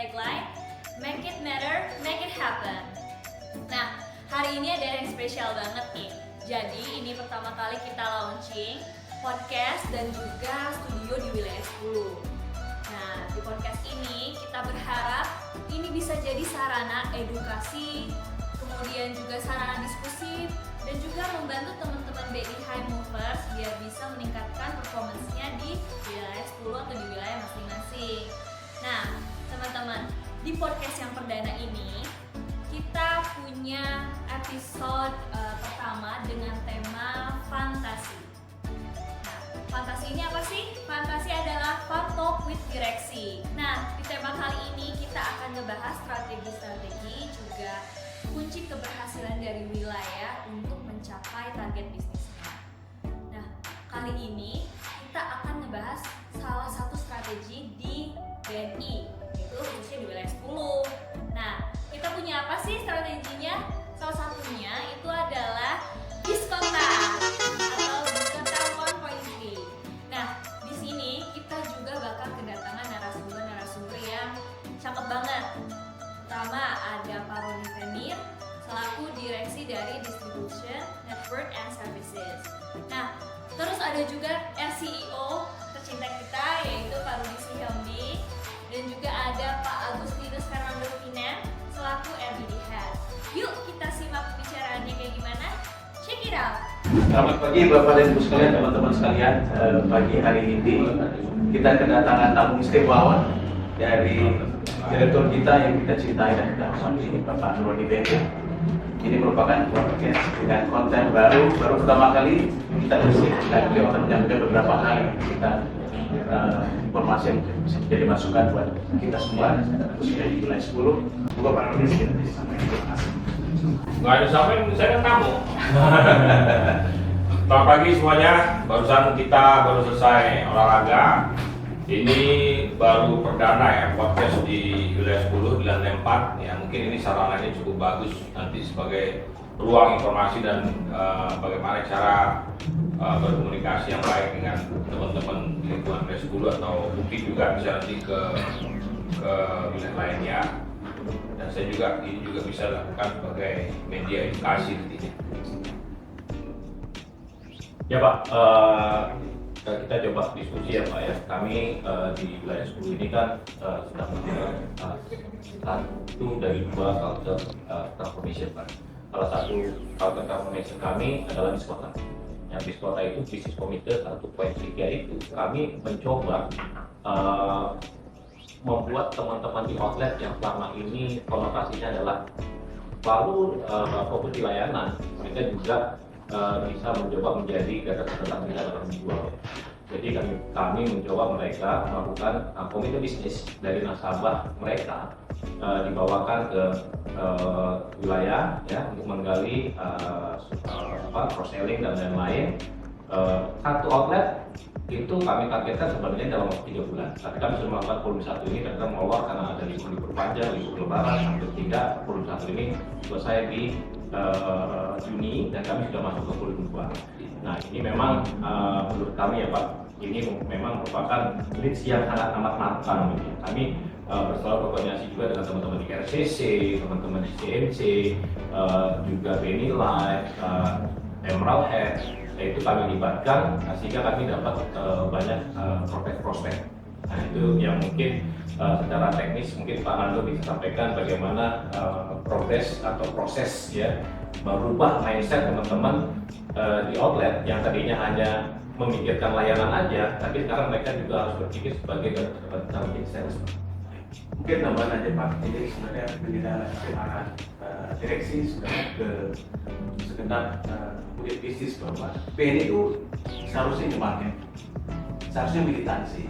tagline Make it matter, make it happen. Nah, hari ini ada yang spesial banget nih. Jadi ini pertama kali kita launching podcast dan juga studio di wilayah 10. Nah, di podcast ini kita berharap ini bisa jadi sarana edukasi, kemudian juga sarana diskusi, dan juga membantu teman-teman BI High Movers biar bisa meningkatkan performance-nya di wilayah 10 atau di wilayah masing-masing. Nah, teman-teman, di podcast yang perdana ini kita punya episode pertama dengan tema fantasi. Nah, fantasi ini apa sih? Fantasi adalah fun talk with direksi. Nah, di tema kali ini kita akan ngebahas strategi-strategi juga kunci keberhasilan dari wilayah untuk mencapai target bisnisnya. Nah, kali ini kita akan ngebahas salah satu strategi di BNI, yaitu khususnya di wilayah 10. Nah, kita punya apa sih strateginya? Salah satunya itu adalah Diskota atau Diskota 1.3. Nah, di sini kita juga bakal kedatangan narasumber yang cakep banget. Pertama ada Pak Roni Fenir selaku direksi dari Distribution Network and Services. Nah, terus ada juga RCEO tercinta kita yaitu Pak Rudi Sihombi, dan juga ada Pak Agustinus Fernando Fina selaku RBD Head. Yuk kita simak pembicaraannya kayak gimana? Check it out. Selamat pagi Bapak dan Ibu sekalian, teman-teman sekalian. Pagi hari ini kita kedatangan tamu istimewa dari direktur kita yang kita cintai dan kita hormati, Bapak Roni Fenir. Ini merupakan podcast dengan konten baru pertama kali kita isi, dan beliau akan menyampaikan beberapa hal yang kita informasi yang bisa menjadi masukan buat kita semua, khususnya di wilayah 10. Semoga Pak Roni bisa disampaikan. Terima kasih. Nggak ada sampai, saya kan tamu. Selamat pagi semuanya, kita baru selesai olahraga. Ini baru perdana ya podcast di wilayah 10 di lantai 4 ya, mungkin ini sarananya cukup bagus nanti sebagai ruang informasi dan bagaimana cara berkomunikasi yang baik dengan teman-teman di lingkungan wilayah 10 atau mungkin juga bisa nanti ke wilayah lainnya, dan saya juga ini juga bisa lakukan sebagai media edukasi nantinya. Ya Pak, kita coba diskusi ya Pak ya. Kami di wilayah 10 ini kan sudah menjalankan satu dari dua culture transformation Pak. Salah satu culture transformation kami adalah Diskota. Yang Diskota itu bisnis komite 1.3 itu kami mencoba membuat teman-teman di outlet yang selama ini konotasinya adalah baru fokus di layanan, mereka juga bisa mencoba menjadi gagasan kita dalam menjual. Jadi kami mencoba mereka melakukan komite bisnis dari nasabah mereka dibawakan ke wilayah ya untuk menggali cross-selling dan lain-lain. Satu outlet itu kami targetkan sebenarnya dalam waktu 3 bulan. Tapi kami sudah melakukan volume 1 ini ternyata molor karena ada libur panjang, libur lebaran, hampir tidak. Volume 1 ini selesai di Juni dan kami sudah masuk ke volume 2. Nah ini memang menurut kami ya Pak, ini memang merupakan leads yang sangat amat matang. Kami berselalu berkoordinasi juga dengan teman-teman di RCC, teman-teman di CMC, juga Benny Live, Emerald Head, itu kami libatkan sehingga kami dapat banyak prospek-prospek. Nah itu yang mungkin secara teknis mungkin Pak Nando bisa sampaikan bagaimana progres atau proses ya merubah mindset teman-teman di outlet yang tadinya hanya memikirkan layanan aja, tapi sekarang mereka juga harus berpikir sebagai target sales. Mungkin tambahan aja Pak, jadi sebenarnya pendidikan direksi sudah ke segenap unit bisnis bahwa BNI itu seharusnya di market, seharusnya militansi.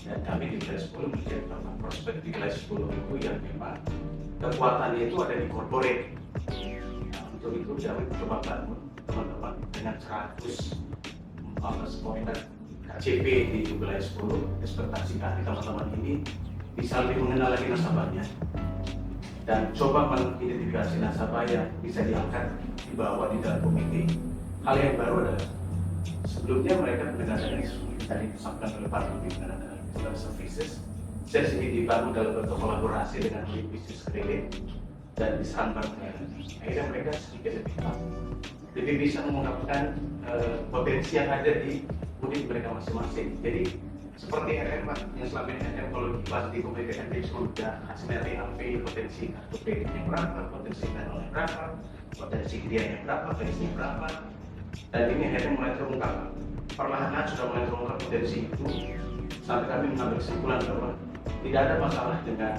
Dan kami di wilayah 10 menjadi prospek di wilayah 10 itu yang memang kekuatannya itu ada di corporate. Nah, untuk itu kami coba bangun teman-teman dengan 100 pointer KCP di wilayah 10. Ekspektasi kami teman-teman ini bisa lebih mengenal lagi nasabahnya dan coba mengidentifikasi nasabah yang bisa diangkat dibawa di dalam komite. Hal yang baru adalah sebelumnya mereka pendekatan tadi disampaikan oleh Pak Rudi, pendekatan digital services. sesi ini dibangun dalam bentuk kolaborasi dengan unit bisnis kredit dan disambar akhirnya mereka sedikit lebih paham, lebih bisa mengungkapkan potensi yang ada di unit mereka masing-masing. Jadi seperti RM yang selama ini RM kalau dibahas di komunikasi dia sudah hasilnya TAP, potensi kartu kreditnya berapa, potensi penolnya berapa, potensi hadiahnya berapa, potensinya berapa, dan ini akhirnya mulai terungkap. Perlahan sudah mulai terungkap potensi itu sampai kami mengambil kesimpulan bahwa tidak ada masalah dengan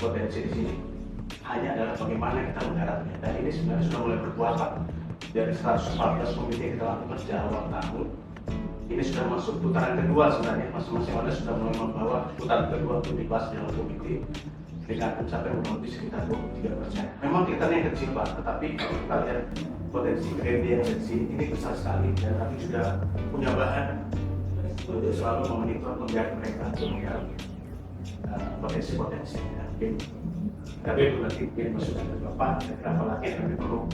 potensi di sini, hanya adalah bagaimana kita menggarapnya. Dan ini sebenarnya sudah mulai berbuah dari 114 komite yang kita lakukan sejak awal tahun. Ini sudah masuk putaran kedua sebenarnya, masing-masing wadah sudah mulai membawa putaran kedua untuk dibahas dalam komite dengan pencapaian kurang lebih sekitar 23%. Memang kita yang kecil Pak, tetapi kalau kita lihat potensi kredit yang ada di sini ini besar sekali, dan kami sudah punya bahan untuk selalu memonitor melihat mereka untuk melihat potensi-potensi. Tapi itu nanti masukan dari Bapak, berapa lagi yang kami perlu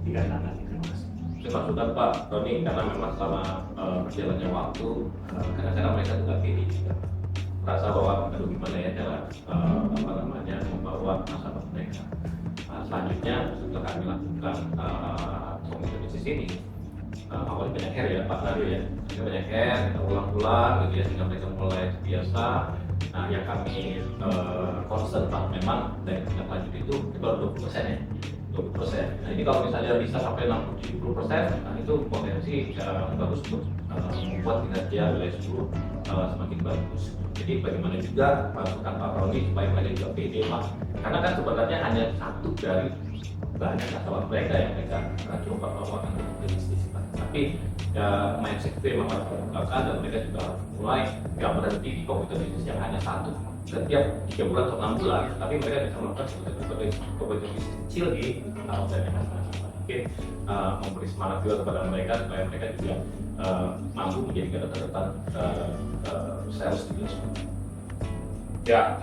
digandakan. Terima kasih. Terima kasih Pak Roni, karena memang selama berjalannya waktu kadang-kadang mereka juga pilih merasa bahwa aduh gimana ya jalan membawa masalah mereka. Selanjutnya sudah kami lakukan komite bisnis ini awalnya banyak hair ya Pak Nado ya, banyak hair kita ulang-ulang gitu ya, sehingga mereka mulai biasa. Nah yang kami concern Pak memang dari tindak lanjut itu baru 20% ya, 20%. Nah ini kalau misalnya bisa sampai 60-70%, nah itu potensi bagus untuk membuat kinerja wilayah 10 semakin bagus. Jadi bagaimana juga masukan Pak Roni supaya mereka juga pede Pak, karena kan sebenarnya hanya satu dari banyak masalah mereka yang mereka coba bawakan untuk bisnis Pak. Tapi mindset itu memang harus dilakukan, dan mereka juga harus mulai nggak berhenti di komite bisnis yang hanya satu setiap 3 bulan atau 6 bulan, tapi mereka bisa melakukan komite bisnis kecil di outlet yang masing-masing. Mungkin memberi semangat juga kepada mereka supaya mereka juga mampu menjadi garda terdepan sales di bisnis. Ya,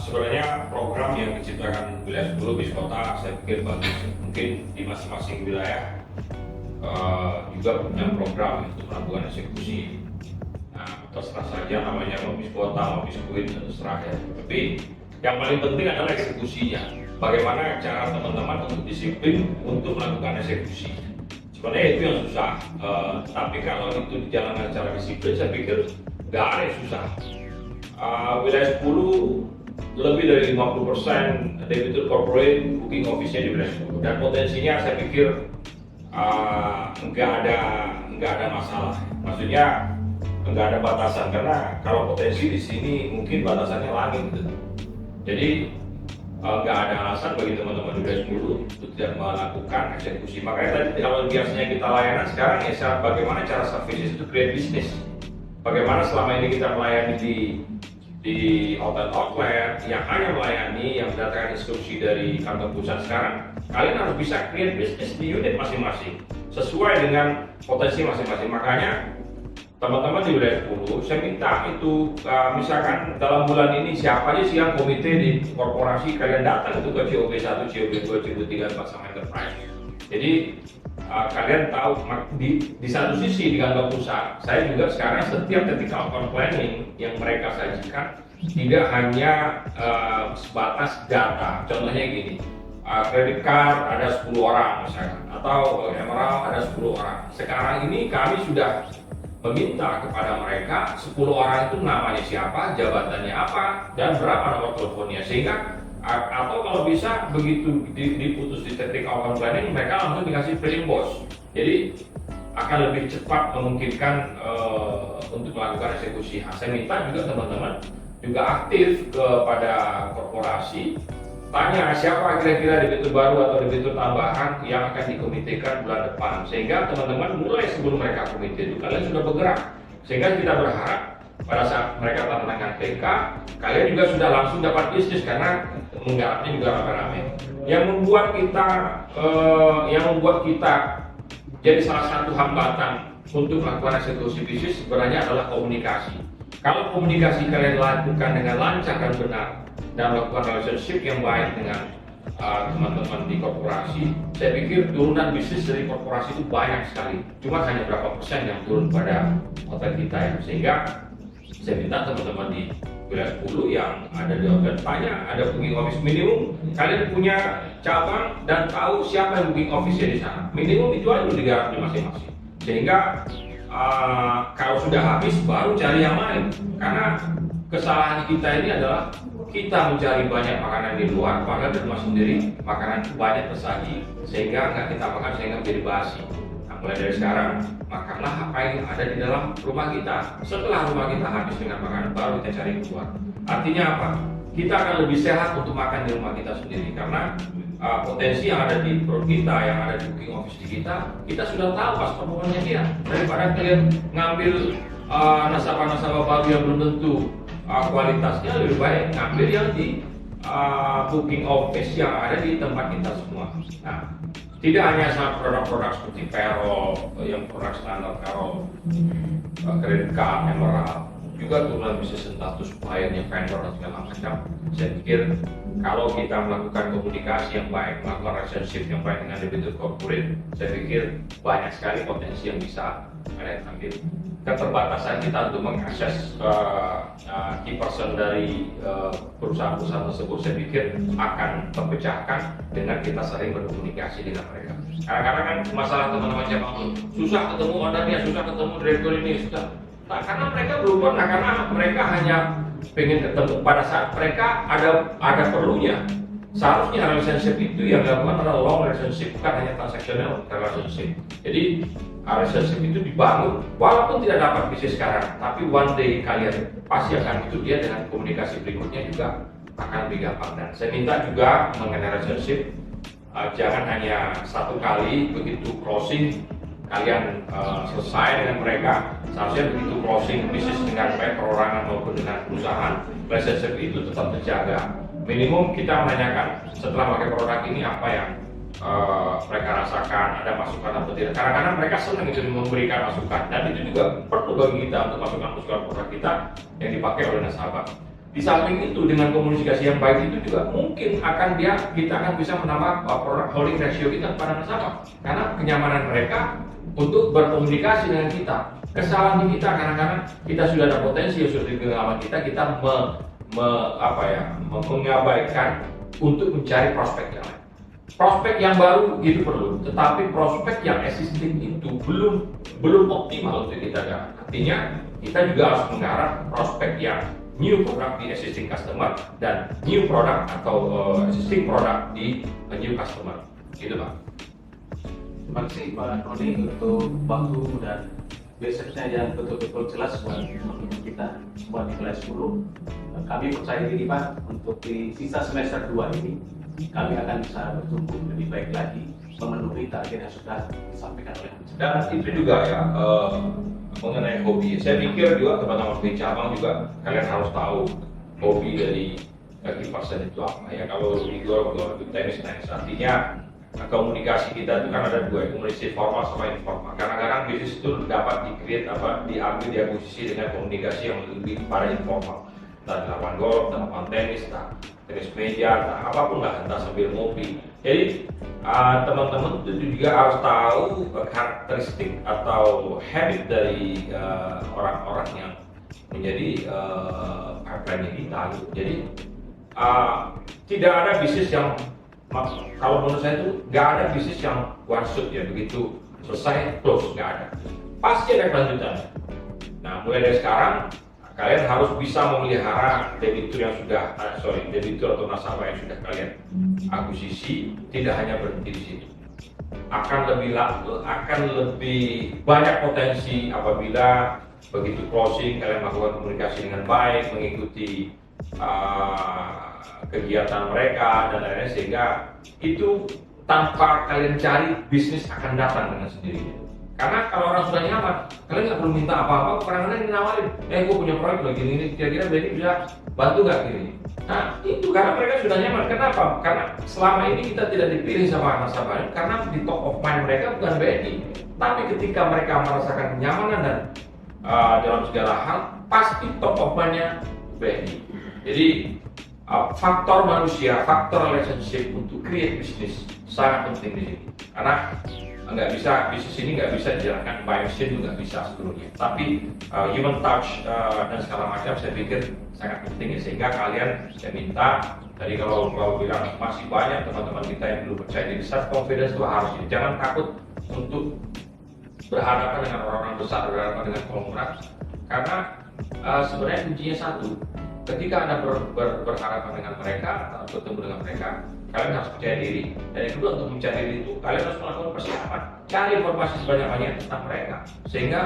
sebenarnya program yang diciptakan wilayah 10 bis kota saya pikir bagus. Mungkin di masing-masing wilayah juga punya program untuk melakukan eksekusi. Nah, terserah saja namanya mau bis kota, mau bis kuit, terserah ya. Tapi yang paling penting adalah eksekusinya. Bagaimana cara teman-teman untuk disiplin untuk melakukan eksekusi. Sebenarnya itu yang susah. Tapi kalau itu dijalankan secara disiplin, saya pikir nggak ada yang susah. Wilayah 10 lebih dari 50% debitur corporate booking office-nya di wilayah 10, dan potensinya saya pikir nggak ada masalah. Maksudnya nggak ada batasan, karena kalau potensi di sini mungkin batasannya langit gitu. Jadi nggak ada alasan bagi teman-teman di wilayah 10 untuk tidak melakukan eksekusi. Makanya tadi kalau biasanya kita layanan, sekarang ya bagaimana cara services itu create bisnis. Bagaimana selama ini kita melayani di outlet yang hanya melayani yang berdasarkan instruksi dari kantor pusat, sekarang kalian harus bisa create bisnis di unit masing-masing sesuai dengan potensi masing-masing. Makanya teman-teman di wilayah 10 saya minta itu misalkan dalam bulan ini siapa aja sih yang komite di korporasi, kalian datang itu ke COB 1, COB 2, COB 3, 4 sama enterprise. Jadi kalian tahu di satu sisi di kantor pusat saya juga sekarang setiap technical account planning yang mereka sajikan tidak hanya sebatas data. Contohnya gini, credit card ada 10 orang misalkan, atau emerald ada 10 orang. Sekarang ini kami sudah meminta kepada mereka 10 orang itu namanya siapa, jabatannya apa, dan berapa nomor teleponnya, sehingga atau kalau bisa begitu diputus di technical account planning, mereka langsung dikasih pre-invoice. Jadi akan lebih cepat memungkinkan untuk melakukan eksekusi. Saya minta juga teman-teman juga aktif kepada korporasi, tanya siapa kira-kira debitur baru atau debitur tambahan yang akan dikomitekan bulan depan, sehingga teman-teman mulai sebelum mereka komite itu kalian sudah bergerak, sehingga kita berharap pada saat mereka tanda tangan PK, kalian juga sudah langsung dapat bisnis karena menggarapnya juga rame-rame. Yang membuat kita jadi salah satu hambatan untuk melakukan eksekusi bisnis sebenarnya adalah komunikasi. Kalau komunikasi kalian lakukan dengan lancar dan benar dan melakukan relationship yang baik dengan teman-teman di korporasi, saya pikir turunan bisnis dari korporasi itu banyak sekali. Cuma hanya berapa persen yang turun pada hotel kita ya. Sehingga saya minta teman-teman di wilayah 10 yang ada di outlet banyak, ada booking office minimum. Kalian punya cabang dan tahu siapa yang booking office-nya di sana. Minimum itu aja di garasi masing-masing. Sehingga kalau sudah habis baru cari yang lain. Karena kesalahan kita ini adalah kita mencari banyak makanan di luar, padahal di rumah sendiri makanan banyak tersaji sehingga nggak kita makan sehingga menjadi basi. Nah, mulai dari sekarang makanlah apa yang ada di dalam rumah kita. Setelah rumah kita habis dengan makanan baru kita cari keluar. Artinya apa? Kita akan lebih sehat untuk makan di rumah kita sendiri karena potensi yang ada di perut kita, yang ada di booking office di kita sudah tahu pas performanya dia. Daripada kalian ngambil nasabah-nasabah baru yang belum tentu kualitasnya, lebih baik ngambil yang di booking office yang ada di tempat kita semua. Nah, tidak hanya produk-produk seperti Vero, yang produk standar Vero, kredit card, Emerald, juga turunan bisnis status suppliernya vendor dan segala macam. Saya pikir kalau kita melakukan komunikasi yang baik, melakukan relationship yang baik dengan debitur corporate, saya pikir banyak sekali potensi yang bisa kalian ambil. Keterbatasan kita untuk mengakses key person dari perusahaan-perusahaan tersebut, saya pikir akan terpecahkan dengan kita sering berkomunikasi dengan mereka. Kadang-kadang kan masalah teman-teman cabang susah ketemu ordernya, susah ketemu direktur ini, susah. Nah, karena mereka belum pernah, karena mereka hanya pengen ketemu pada saat mereka ada perlunya. Seharusnya relationship itu yang dilakukan adalah long relationship, bukan hanya transactional relationship. Jadi relationship itu dibangun walaupun tidak dapat bisnis sekarang, tapi one day kalian pasti akan itu dia dengan komunikasi berikutnya juga akan lebih gampang. Dan saya minta juga mengenai relationship, jangan hanya satu kali begitu closing kalian selesai dengan mereka. Seharusnya begitu closing bisnis dengan baik perorangan maupun dengan perusahaan, relationship itu tetap terjaga. Minimum kita menanyakan setelah pakai produk ini apa yang mereka rasakan, ada masukan atau tidak. Kadang-kadang mereka senang itu memberikan masukan, dan itu juga perlu bagi kita untuk masukan-masukan produk kita yang dipakai oleh nasabah. Di samping itu, dengan komunikasi yang baik itu juga mungkin kita akan bisa menambah produk holding ratio kita kepada nasabah, karena kenyamanan mereka untuk berkomunikasi dengan kita. Kesalahan kita kadang-kadang kita sudah ada potensi yang sudah di pengalaman kita mengabaikan untuk mencari prospek yang lain. Prospek yang baru itu perlu, tetapi prospek yang existing itu belum optimal untuk kita dapat. Artinya kita juga harus menggarap prospek yang new product di existing customer dan new product atau existing product di new customer. Gitu, Pak. Terima kasih Pak Roni untuk waktu dan message-nya yang betul-betul jelas buat kita semua di kelas 10. Kami percaya diri Pak, untuk di sisa semester 2 ini kami akan bisa bertumbuh lebih baik lagi, memenuhi target yang sudah disampaikan oleh Pak. Dan itu juga ya mengenai hobi. Saya pikir juga teman-teman di cabang juga kalian harus tahu hobi dari key person itu apa ya. Kalau di luar itu tenis, artinya komunikasi kita itu kan ada dua, komunikasi formal sama informal. Kadang-kadang bisnis itu dapat diambil diakuisisi dengan komunikasi yang lebih pada informal. Entah lawan golf, lawan tenis, tenis meja, apapun lah, entah sambil ngopi. Jadi teman-teman itu juga harus tahu karakteristik atau habit dari orang-orang yang menjadi pipeline kita. Gitu. Jadi tidak ada bisnis yang, kalau menurut saya itu nggak ada bisnis yang one shot ya, begitu selesai close, nggak ada. Pasti ada kelanjutannya. Nah, mulai dari sekarang kalian harus bisa memelihara debitur atau nasabah yang sudah kalian akuisisi, tidak hanya berhenti di situ. Akan lebih banyak potensi apabila begitu closing kalian melakukan komunikasi dengan baik, mengikuti kegiatan mereka dan lain-lain, sehingga itu tanpa kalian cari bisnis akan datang dengan sendirinya. Karena kalau orang sudah nyaman, kalian nggak perlu minta apa-apa, kadang-kadang nawarin, gue punya proyek lagi ini, kira-kira BNI bisa bantu nggak gini? Nah itu karena mereka sudah nyaman. Kenapa? Karena selama ini kita tidak dipilih sama nasabah, karena di top of mind mereka bukan BNI. Tapi ketika mereka merasakan kenyamanan dan dalam segala hal, pasti top of mind-nya BNI. Jadi faktor manusia, faktor relationship untuk create bisnis sangat penting di sini. Karena nggak bisa, bisnis ini nggak bisa dijalankan by machine, juga nggak bisa seluruhnya. Tapi human touch dan segala macam saya pikir sangat penting ya, sehingga kalian saya minta tadi kalau bilang masih banyak teman-teman kita yang belum percaya diri, self confidence itu harus ini. Jangan takut untuk berhadapan dengan orang-orang besar, berhadapan dengan konglomerat, karena sebenarnya kuncinya satu. Ketika Anda berhadapan dengan mereka atau bertemu dengan mereka, kalian harus percaya diri. Dan yang kedua, untuk mencari diri itu kalian harus melakukan persiapan, cari informasi sebanyak-banyaknya tentang mereka, sehingga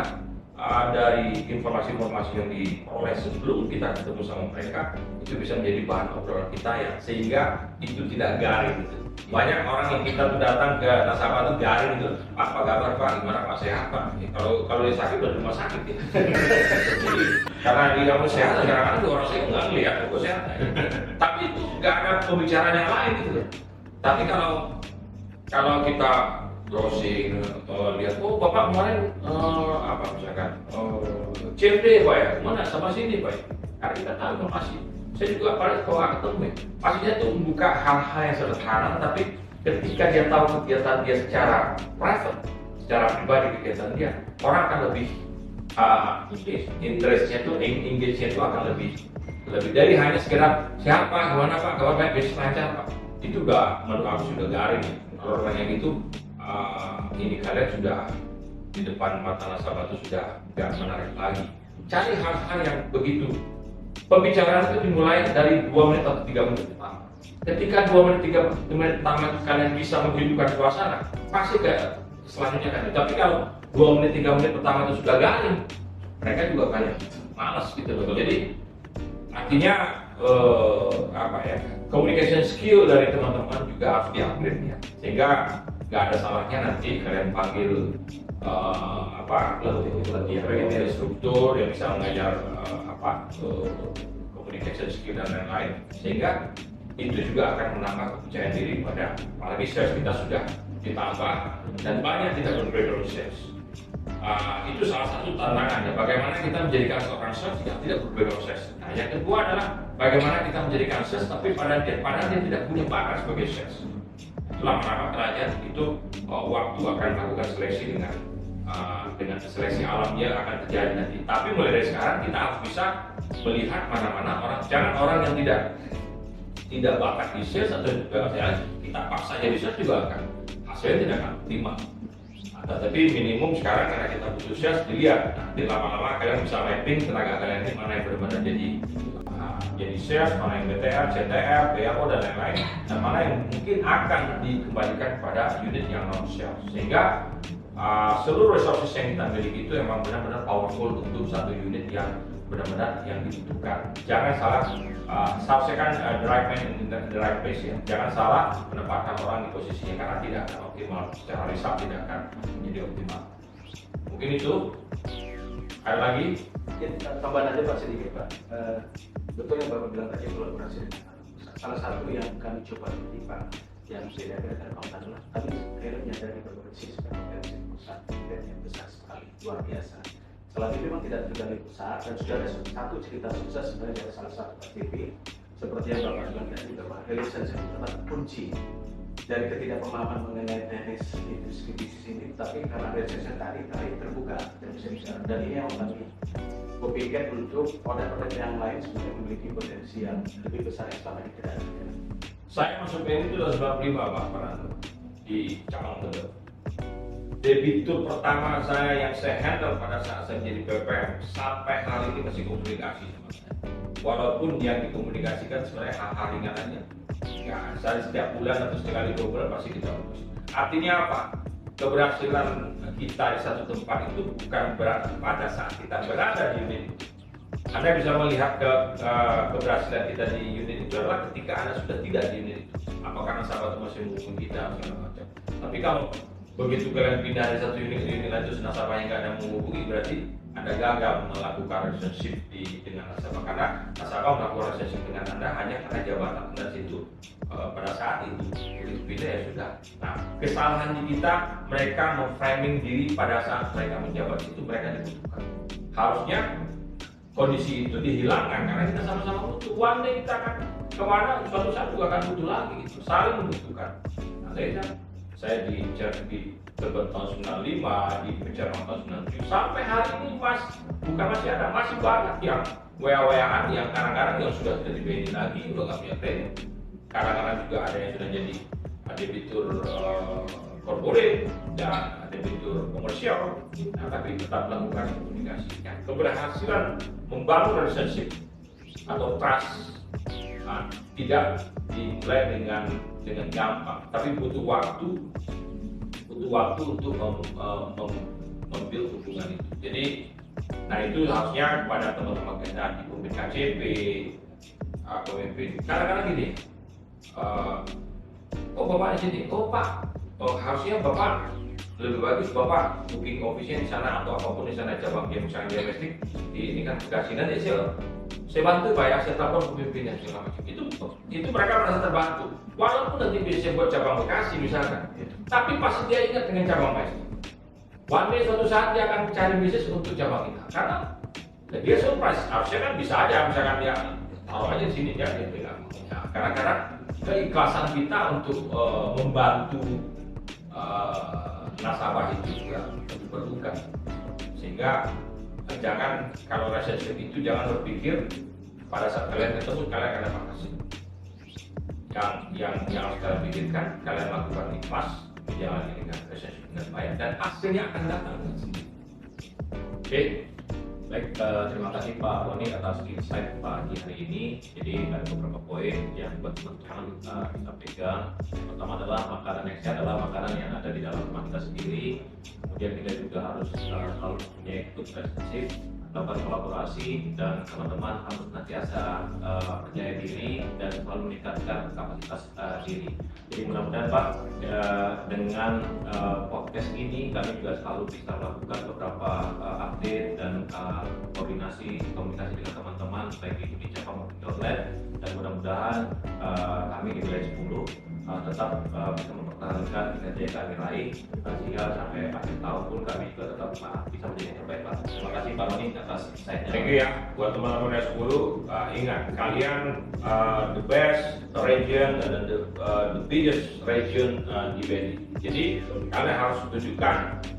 dari informasi-informasi yang diperoleh sebelum kita ketemu sama mereka itu bisa menjadi bahan obrolan kita ya, sehingga itu tidak garing gitu. Banyak orang yang kita tuh datang ke nasabah tuh garing gitu, Pak, apa kabar Pak, gimana Pak, sehat Pak? Kalau dia sakit udah di rumah sakit ya. Jadi karena dia kamu sehat, kadang-kadang tuh orang saya nggak ngeliat kok sehat. Tapi itu nggak ada pembicaraan yang lain gitu. Tapi kalau kita browsing atau lihat, oh bapak kemarin apa misalkan CFD Pak ya, mana sama sini Pak? Karena kita tahu informasi. Saya juga pada kalau ketemu ya, pastinya tuh membuka hal-hal yang sederhana, tapi ketika dia tahu kegiatan dia secara private, secara pribadi kegiatan dia, orang akan lebih interestnya tuh, engage-nya tuh akan lebih dari hanya sekedar siapa, gimana Pak, kabar baik, bisnis lancar Pak. Itu udah menurut aku sudah garing ya. Kalau orang yang itu ini kalian sudah di depan mata nasabah itu sudah nggak menarik lagi. Cari hal-hal yang begitu. Pembicaraan itu dimulai dari 2 menit atau 3 menit pertama. Ketika 2 menit 3 menit pertama kalian bisa menghidupkan suasana, pasti ke selanjutnya kan. Tapi kalau 2 menit 3 menit pertama itu sudah garing, mereka juga kayak malas gitu loh. Jadi artinya communication skill dari teman-teman juga harus di-upgrade ya. Sehingga nggak ada salahnya nanti kalian panggil lebih struktur yang bisa mengajar communication skill dan lain-lain, sehingga itu juga akan menambah kepercayaan diri pada, apalagi sales kita sudah ditambah dan banyak tidak berbackground sales. Itu salah satu tantangannya, bagaimana kita menjadikan seorang sales yang tidak berbackground sales. Nah, yang kedua adalah bagaimana kita menjadikan sales tapi pada dia tidak punya bakat sebagai sales. Lama-lama kerajaan itu waktu akan melakukan seleksi dengan seleksi alam dia akan terjadi nanti. Tapi mulai dari sekarang kita harus bisa melihat mana-mana orang, jangan orang yang tidak bakat di sales atau kita paksa jadi sales juga akan hasilnya tidak akan optimal. Tapi minimum sekarang karena kita butuh sales, dilihat nanti lama-lama kalian bisa mapping tenaga kalian ini mana yang benar-benar jadi sales, mana yang BTR, CTR, PRO dan lain-lain, dan mana yang mungkin akan dikembalikan kepada unit yang non sales, sehingga seluruh resources yang kita miliki itu memang benar-benar powerful untuk satu unit yang benar-benar yang dibutuhkan. Jangan salah, saya kan the right man in the right place ya. Jangan salah menempatkan orang di posisinya karena tidak akan optimal, secara riset tidak akan menjadi optimal. Mungkin itu. Ada lagi? Tambahan aja Pak sedikit Pak. Betul yang Bapak bilang tadi kolaborasi. Salah satu yang kami coba di Pak yang beda dari kontak adalah kami akhirnya menyadari berpotensi potensi perusahaan yang besar sekali, luar biasa. Setelah itu memang tidak tergali besar dan sudah ada satu cerita sukses sebenarnya dari salah satu TV seperti yang Bapak bilang tadi bahwa relationship adalah kunci dari ketidakpemahaman mengenai teknis industri bisnis ini, tapi karena relationship tadi terbuka dan bisa bicara, dan ini yang kami berpikir untuk produk-produk yang lain sebenarnya memiliki potensi yang lebih besar yang selama ini tidak ada. Saya masuk BNI itu tahun 95 Pak Fernando di cabang Tebet. Debitur pertama saya yang saya handle pada saat saya menjadi PPM sampai hari ini masih komunikasi sama saya. Walaupun yang dikomunikasikan sebenarnya hal-hal ringan aja. Ya, saya setiap bulan atau sekali 2 bulan pasti kita urus. Artinya apa? Keberhasilan kita di satu tempat itu bukan berarti pada saat kita berada di unit. Anda bisa melihat keberhasilan kita di unit itu adalah ketika Anda sudah tidak di unit itu. Apakah nasabah itu masih menghubungi kita segala macam. Tapi kalau begitu kalian pindah dari satu unit ke unit lain terus nasabahnya nggak ada menghubungi, berarti Anda gagal melakukan relationship dengan nasabah, karena nasabah melakukan relationship dengan Anda hanya karena jabatan Anda situ pada saat itu. Begitu pindah ya sudah. Nah, kesalahan di kita, mereka memframing diri pada saat mereka menjabat itu mereka dibutuhkan. Harusnya kondisi itu dihilangkan karena kita sama-sama butuh. One day kita akan kemana, suatu saat juga akan butuh lagi gitu, saling membutuhkan. Nah, saya di Tebet tahun 95, di Pejarong tahun 97, sampai hari ini masih ada, masih banyak yang WA-WA-an yang kadang-kadang yang sudah di BNI lagi, udah nggak punya kredit. Kadang-kadang juga ada yang sudah jadi debitur korporat dan debitur komersial, nah, tapi tetap melakukan komunikasi. Nah, keberhasilan membangun relationship atau trust tidak dimulai dengan gampang, tapi butuh waktu untuk membuild hubungan itu. Jadi, nah itu harusnya kepada teman-teman kita di pemimpin KCP, pemimpin kadang-kadang gini, oh bapak di sini, oh pak, harusnya bapak lebih bagus bapak booking office-nya di sana atau apapun di sana cabang dia misalnya domestik, ini kan kasinan ya saya bantu pak ya, saya telepon pemimpinnya segala macam. Itu mereka merasa terbantu. Walaupun nanti bisa saya buat cabang Bekasi misalkan, tapi pasti dia ingat dengan cabang Bekasi. One day suatu saat dia akan cari bisnis untuk cabang kita, karena dia surprise. Harusnya kan bisa aja misalkan dia taruh aja di sini dia pegang. Ya, kadang-kadang keikhlasan kita untuk membantu nasabah itu juga diperlukan, sehingga jangan kalau relationship itu jangan berpikir pada saat kalian ketemu kalian akan dapat hasil. Yang harus kalian pikirkan, kalian lakukan ikhlas, menjalani dengan relationship dengan baik, dan hasilnya akan datang dengan sendiri. Oke. Baik, terima kasih Pak Roni atas insight pagi hari ini. Jadi ada beberapa poin yang buat teman-teman kita pegang. Pertama adalah makanan yang sehat adalah makanan yang ada di dalam rumah kita sendiri. Kemudian kita juga harus selalu punya good relationship, melakukan kolaborasi, dan teman-teman harus senantiasa percaya diri dan selalu meningkatkan kapasitas diri. Jadi mudah-mudahan Pak, dengan podcast ini kami juga selalu bisa melakukan beberapa update dan komunikasi dengan teman-teman baik di Indonesia maupun di outlet, dan mudah-mudahan kami di wilayah 10 tetap bisa mempertahankan kinerja yang kami raih, sehingga sampai akhir tahun pun kami juga tetap bisa menjadi yang terbaik Pak. Terima kasih Pak Roni atas insight-nya. Thank you ya buat teman-teman S10. Ingat kalian the best region dan the biggest region di BNI. Jadi kalian harus tunjukkan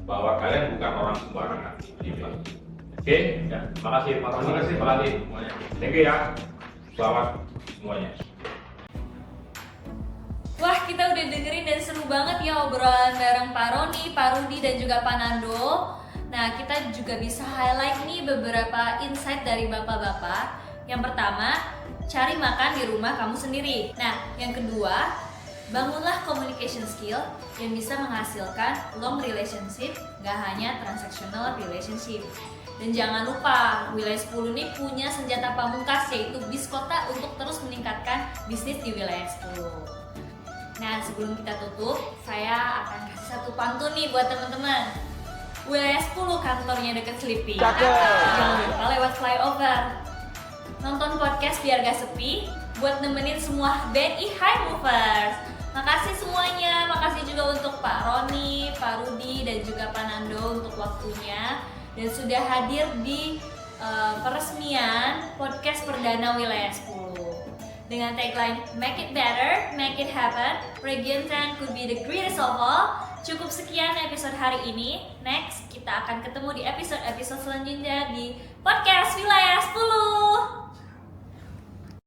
bahwa kalian bukan orang sembarangan di BNI. Oke, Ya, terima kasih Pak Roni. Terima kasih semuanya. Thank you ya. Selamat semuanya. Wah, kita udah dengerin dan seru banget ya obrolan bareng Pak Roni, Pak Rudi, dan juga Pak Nando. Nah, kita juga bisa highlight nih beberapa insight dari bapak-bapak. Yang pertama, cari makan di rumah kamu sendiri. Nah, yang kedua, bangunlah communication skill yang bisa menghasilkan long relationship, gak hanya transactional relationship. Dan jangan lupa, wilayah 10 ini punya senjata pamungkas, yaitu bis kota untuk terus meningkatkan bisnis di wilayah 10. Nah, sebelum kita tutup, saya akan kasih satu pantun nih buat teman-teman. Wilayah 10 kantornya deket Sleepy. Jangan lupa lewat flyover. Nonton podcast biar gak sepi, buat nemenin semua BNI High Movers. Makasih semuanya, makasih juga untuk Pak Roni, Pak Rudi, dan juga Pak Nando untuk waktunya dan sudah hadir di peresmian podcast perdana wilayah 10. Dengan tagline Make It Better, Make It Happen, Region 10 could be the greatest of all. Cukup sekian episode hari ini. Next, kita akan ketemu di episode-episode selanjutnya di podcast Wilayah